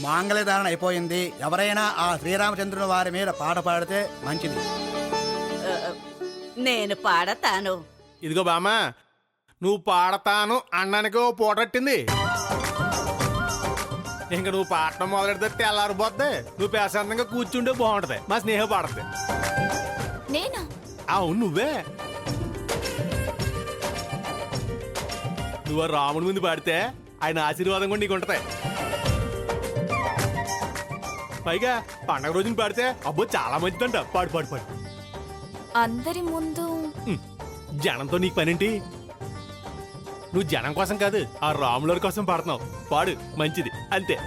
మాంగళ్యధారణ అయిపోయింది. ఎవరైనా ఆ శ్రీరామచంద్రుని వారి మీద పాట పాడితే మంచిది. నేను పాడతాను. ఇదిగో బామ్మా, నువ్వు పాడతాను అన్నానికి ఓ పూటట్టింది. ఇంక నువ్వు పాడటం మొదలెడితే తెల్లారిపోద్ది. నువ్వు ప్రశాంతంగా కూర్చుంటే బాగుంటది. మా స్నేహ పాడద్ది. నేనా? అవును, నువ్వే. నువ్వు రాముడి ముందు పాడితే ఆయన ఆశీర్వాదం కూడా నీకు ఉంటది. పైగా పండగ రోజున పాడితే అబ్బో చాలా మంచిదంట. పాడు పాడు పాడు. అందరి ముందు జనంతో నీకు పనేంటి? నువ్వు జనం కోసం కాదు, ఆ రాముల కోసం పాడుతున్నావు. పాడు, మంచిది, అంతే.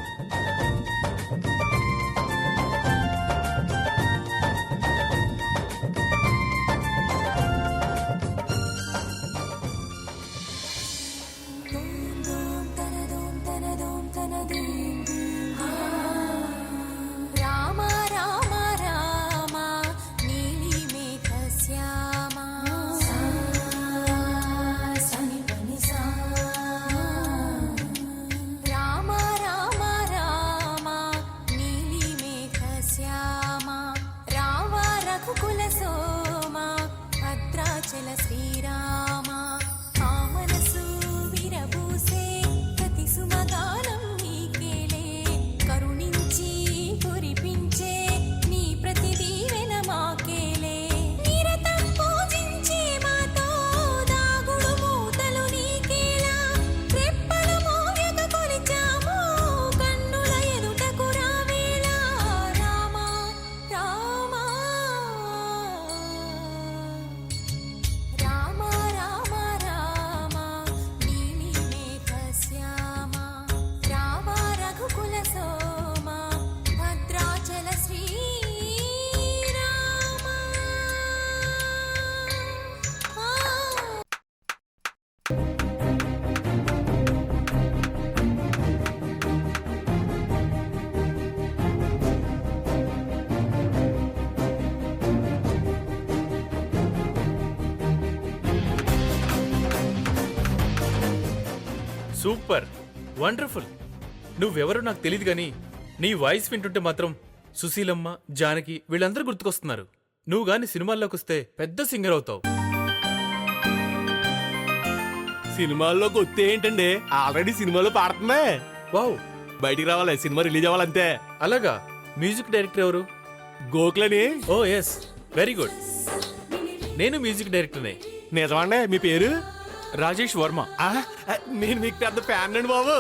Super, wonderful. నువ్వెవరో నాకు తెలియదు గాని నీ వాయిస్ వింటుంటే మాత్రం సుశీలమ్మ, జానకి వీళ్ళందరూ గుర్తుకొస్తున్నారు. నువ్వు గాని సినిమాల్లోకి వస్తే పెద్ద సింగర్ అవుతావు. సినిమాల్లోకి వస్తే ఏంటండి, ఆల్రెడీ సినిమాలో పాడుతుందే. వావ్, బయటికి రావాలి, సినిమా రిలీజ్ అవ్వాలంతే. అలాగా? మ్యూజిక్ డైరెక్టర్ ఎవరు? గోకులని. ఓ ఎస్, వెరీ గుడ్. నేను మ్యూజిక్ డైరెక్టర్నే. నిజమండి, మీ పేరు? రాజేష్ వర్మ. నేను మీకు పెద్ద ఫ్యాన్ అండి బాబు.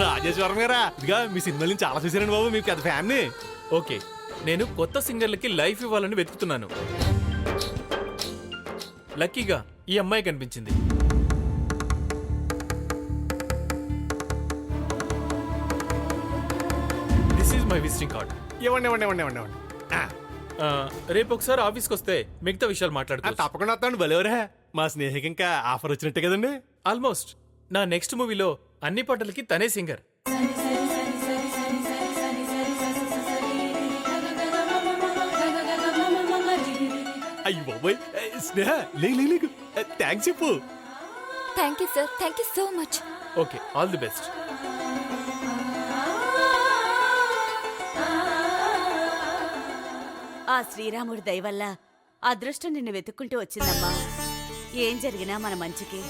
రాజేష్ వర్మ గారా, ఇదిగా మీ సినిమాల నుంచి చాలా చూసానండి బాబు, మీకు పెద్ద ఫ్యాన్. ఓకే, నేను కొత్త సింగర్లకి లైఫ్ ఇవ్వాలని వెతుకుతున్నాను. లక్కీగా ఈ అమ్మాయి కనిపించింది. This is my visiting card. ఇవ్వండి ఇవ్వండి ఇవ్వండి ఇవ్వండి ఇవ్వండి. రేపు ఒకసారి ఆఫీస్కి వస్తే మిగతా విషయాలు మాట్లాడుకో. తప్పకుండా వస్తాను. భలేవరే, మా స్నేహికి ఇంకా ఆఫర్ వచ్చినట్టే కదండి. ఆల్మోస్ట్. నా నెక్స్ట్ మూవీలో అన్ని పాటలకి తనే సింగర్. అయ్యి బాబోయ్, స్నేహ లేకు థ్యాంక్స్ చెప్పు. Thank you sir, thank you so much. Okay, all the best. ఆ శ్రీరాముడి దయ వల్ల అదృష్టం నిన్ను వెతుక్కుంటూ వచ్చిందమ్మా. ఏం జరిగినా మన మంచికి.